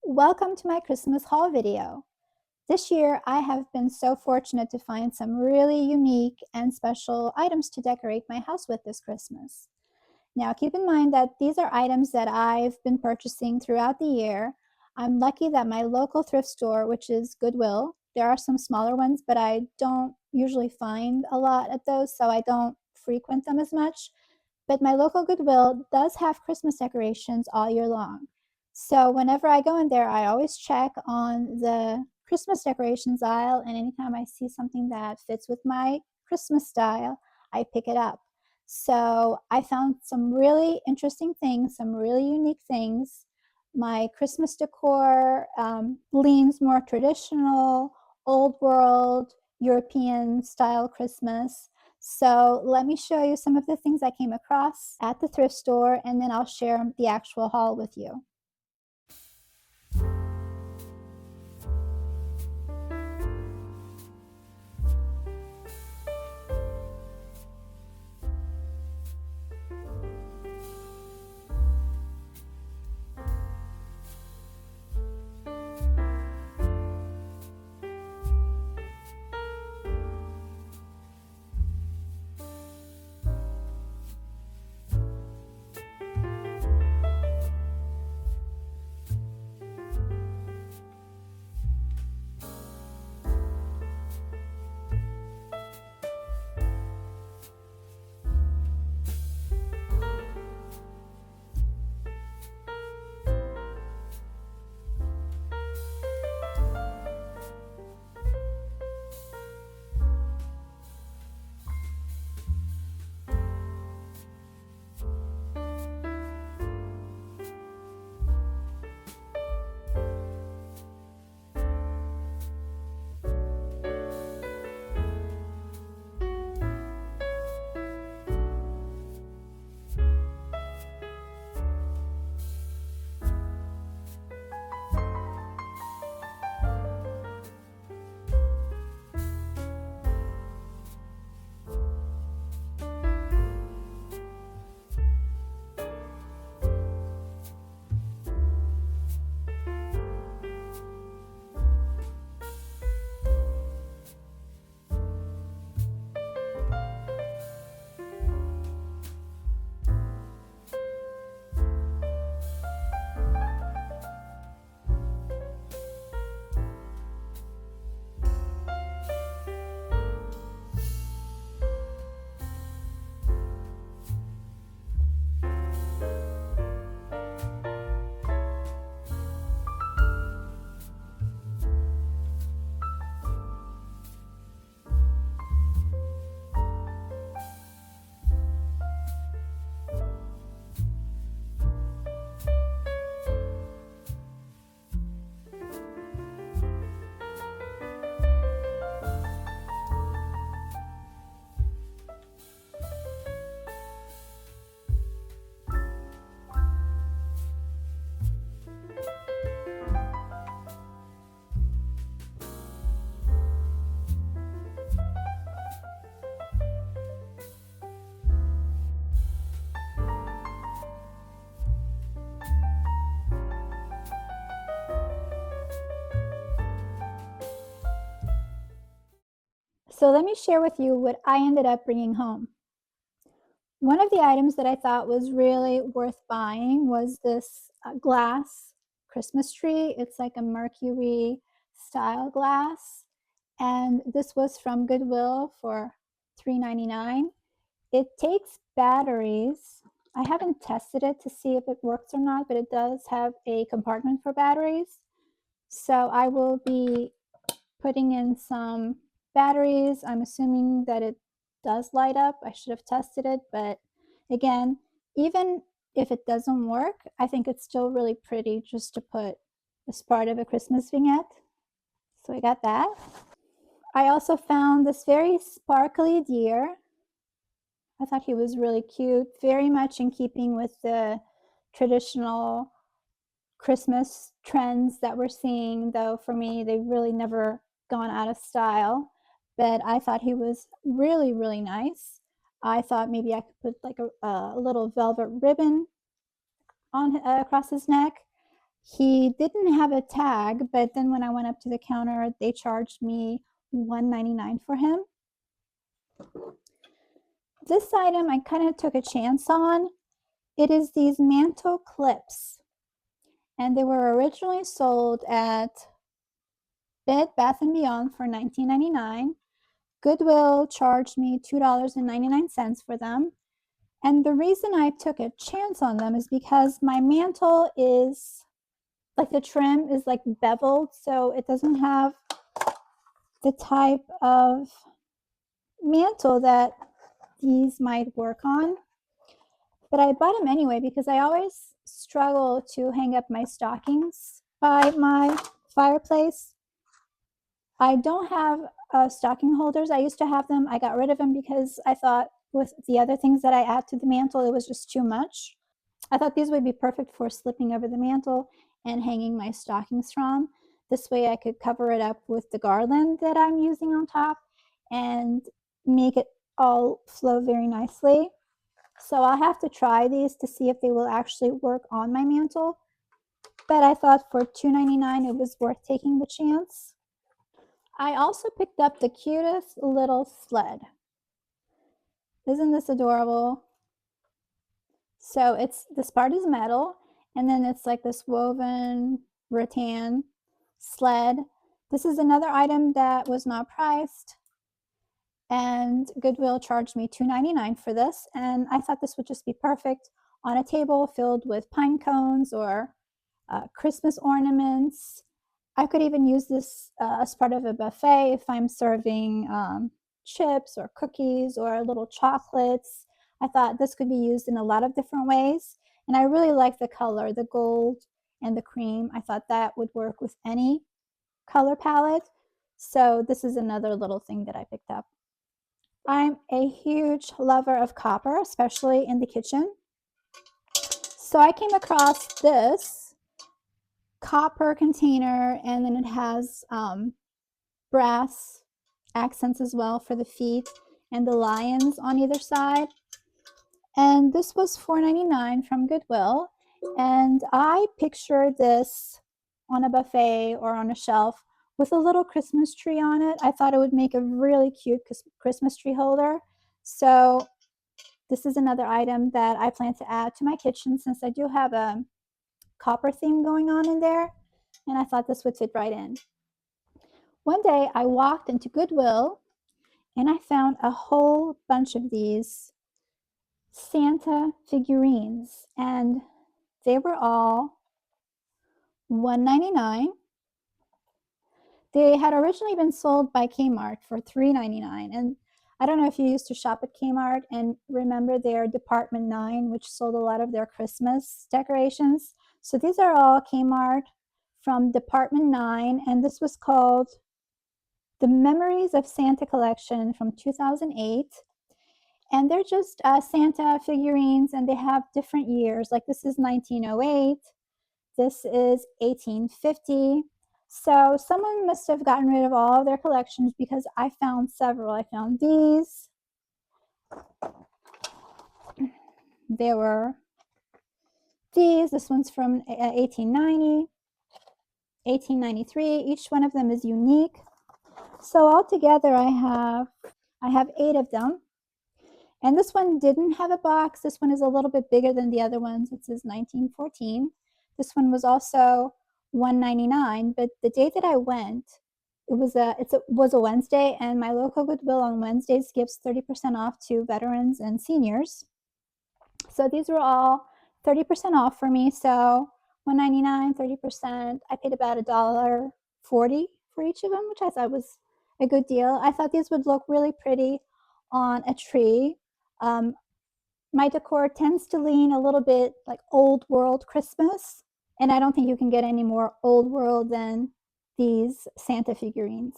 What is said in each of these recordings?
Welcome to my Christmas haul video. This year, I have been so fortunate to find some really unique and special items to decorate my house with this Christmas. Now, keep in mind that these are items that I've been purchasing throughout the year. I'm lucky that my local thrift store, which is Goodwill, there are some smaller ones, but I don't usually find a lot at those, so I don't frequent them as much. But my local Goodwill does have Christmas decorations all year long. So whenever I go in there, I always check on the Christmas decorations aisle, and anytime I see something that fits with my Christmas style, I pick it up. So I found some really interesting things, some really unique things. My Christmas decor leans more traditional, old world, European style Christmas. So let me show you some of the things I came across at the thrift store, and then I'll share the actual haul with you. So let me share with you what I ended up bringing home. One of the items that I thought was really worth buying was this glass Christmas tree. It's like a Mercury style glass, and this was from Goodwill for $3.99. It takes batteries. I haven't tested it to see if it works or not, but it does have a compartment for batteries. So I will be putting in some batteries. I'm assuming that it does light up. I should have tested it, but again, even if it doesn't work, I think it's still really pretty just to put as part of a Christmas vignette. So I got that. I also found this very sparkly deer. I thought he was really cute, very much in keeping with the traditional Christmas trends that we're seeing, though for me, they've really never gone out of style. But I thought he was really, really nice. I thought maybe I could put like a little velvet ribbon on across his neck. He didn't have a tag, but then when I went up to the counter, they charged me $1.99 for him. This item I kind of took a chance on. It is these mantle clips, and they were originally sold at Bed Bath & Beyond for $19.99. Goodwill charged me $2.99 for them. And the reason I took a chance on them is because my mantle is like the trim is like beveled, so it doesn't have the type of mantle that these might work on. But I bought them anyway because I always struggle to hang up my stockings by my fireplace. I don't have stocking holders. I used to have them. I got rid of them because I thought with the other things that I add to the mantle, it was just too much. I thought these would be perfect for slipping over the mantle and hanging my stockings from. This way I could cover it up with the garland that I'm using on top and make it all flow very nicely. So I'll have to try these to see if they will actually work on my mantle. But I thought for $2.99 it was worth taking the chance. I also picked up the cutest little sled. Isn't this adorable? So this part is metal, and then it's like this woven rattan sled. This is another item that was not priced, and Goodwill charged me $2.99 for this, and I thought this would just be perfect on a table filled with pine cones or Christmas ornaments. I could even use this as part of a buffet if I'm serving chips or cookies or little chocolates. I thought this could be used in a lot of different ways. And I really like the color, the gold and the cream. I thought that would work with any color palette. So this is another little thing that I picked up. I'm a huge lover of copper, especially in the kitchen. So I came across this copper container, and then it has brass accents as well for the feet and the lions on either side. And this was $4.99 from Goodwill. And I pictured this on a buffet or on a shelf with a little Christmas tree on it. I thought it would make a really cute Christmas tree holder. So this is another item that I plan to add to my kitchen since I do have a copper theme going on in there. And I thought this would fit right in. One day I walked into Goodwill and I found a whole bunch of these Santa figurines, and they were all $1.99. They had originally been sold by Kmart for $3.99, and I don't know if you used to shop at Kmart and remember their Department 9, which sold a lot of their Christmas decorations. So these are all Kmart from Department 9, and this was called the Memories of Santa collection from 2008. And they're just Santa figurines, and they have different years. Like this is 1908, this is 1850. So someone must have gotten rid of all of their collections because I found several. I found these. There were these. This one's from 1890, 1893. Each one of them is unique. So altogether I have 8 of them. And this one didn't have a box. This one is a little bit bigger than the other ones. It says 1914. This one was also $1.99, but the day that I went, it was a Wednesday, and my local Goodwill on Wednesdays gives 30% off to veterans and seniors. So these were all 30% off for me. So $1.99, 30%. I paid about $1.40 for each of them, which I thought was a good deal. I thought these would look really pretty on a tree. My decor tends to lean a little bit like old world Christmas, and I don't think you can get any more old world than these Santa figurines.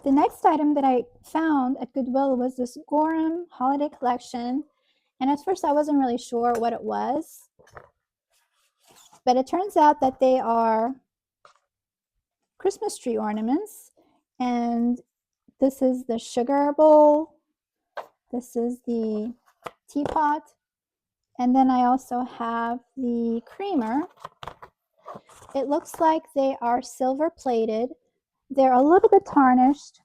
The next item that I found at Goodwill was this Gorham holiday collection, and at first I wasn't really sure what it was, but it turns out that they are Christmas tree ornaments, and this is the sugar bowl, this is the teapot, and then I also have the creamer. It looks like they are silver plated. They're a little bit tarnished.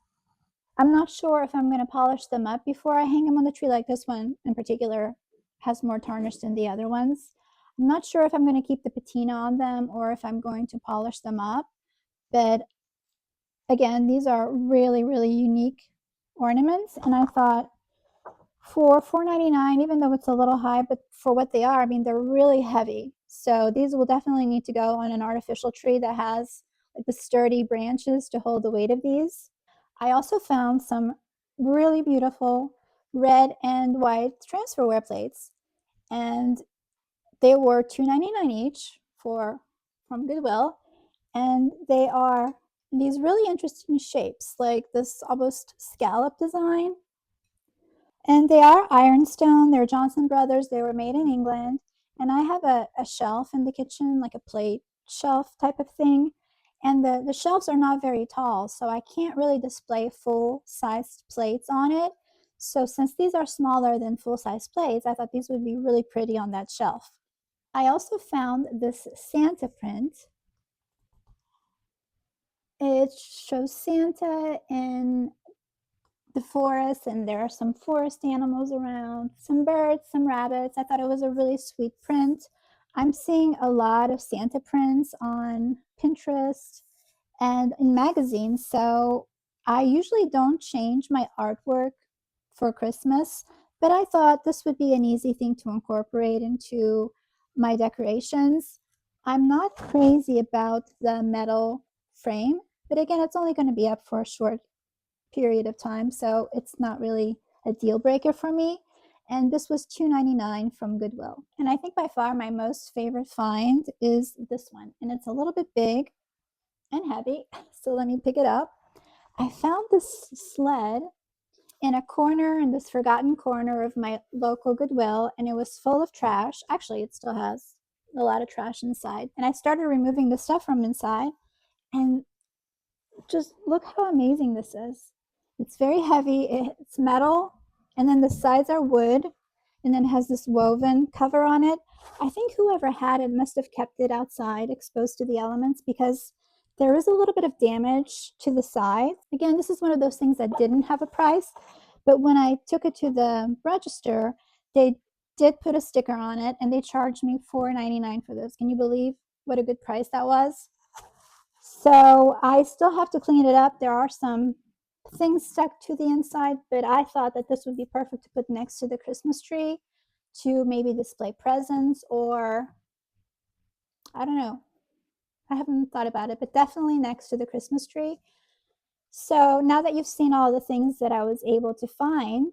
I'm not sure if I'm going to polish them up before I hang them on the tree. Like this one in particular has more tarnish than the other ones. I'm not sure if I'm going to keep the patina on them or if I'm going to polish them up. But again, these are really, really unique ornaments. And I thought for $4.99, even though it's a little high, but for what they are, I mean, they're really heavy. So these will definitely need to go on an artificial tree that has like the sturdy branches to hold the weight of these. I also found some really beautiful red and white transferware plates, and they were $2.99 each from Goodwill, and they are these really interesting shapes, like this almost scallop design. And they are ironstone. They're Johnson Brothers. They were made in England. And I have a shelf in the kitchen, like a plate shelf type of thing. And the shelves are not very tall, so I can't really display full-sized plates on it. So since these are smaller than full-size plates, I thought these would be really pretty on that shelf. I also found this Santa print. It shows Santa in the forest, and there are some forest animals around, some birds, some rabbits. I thought it was a really sweet print. I'm seeing a lot of Santa prints on Pinterest and in magazines, so I usually don't change my artwork for Christmas, but I thought this would be an easy thing to incorporate into my decorations. I'm not crazy about the metal frame, but again, it's only going to be up for a short period of time, so it's not really a deal breaker for me. And this was $2.99 from Goodwill. And I think by far my most favorite find is this one. And it's a little bit big and heavy, so let me pick it up. I found this sled in a corner, in this forgotten corner of my local Goodwill, and it was full of trash. Actually, it still has a lot of trash inside. And I started removing the stuff from inside, and just look how amazing this is. It's very heavy, it's metal, and then the sides are wood, and then it has this woven cover on it. I think whoever had it must have kept it outside exposed to the elements, because there is a little bit of damage to the side. Again, this is one of those things that didn't have a price, but when I took it to the register, they did put a sticker on it, and they charged me $4.99 for this. Can you believe what a good price that was? So I still have to clean it up. There are some things stuck to the inside, but I thought that this would be perfect to put next to the Christmas tree to maybe display presents, or I don't know. I haven't thought about it, but definitely next to the Christmas tree. So now that you've seen all the things that I was able to find,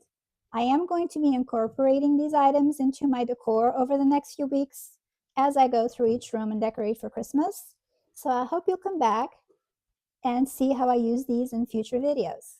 I am going to be incorporating these items into my decor over the next few weeks as I go through each room and decorate for Christmas. So I hope you'll come back and see how I use these in future videos.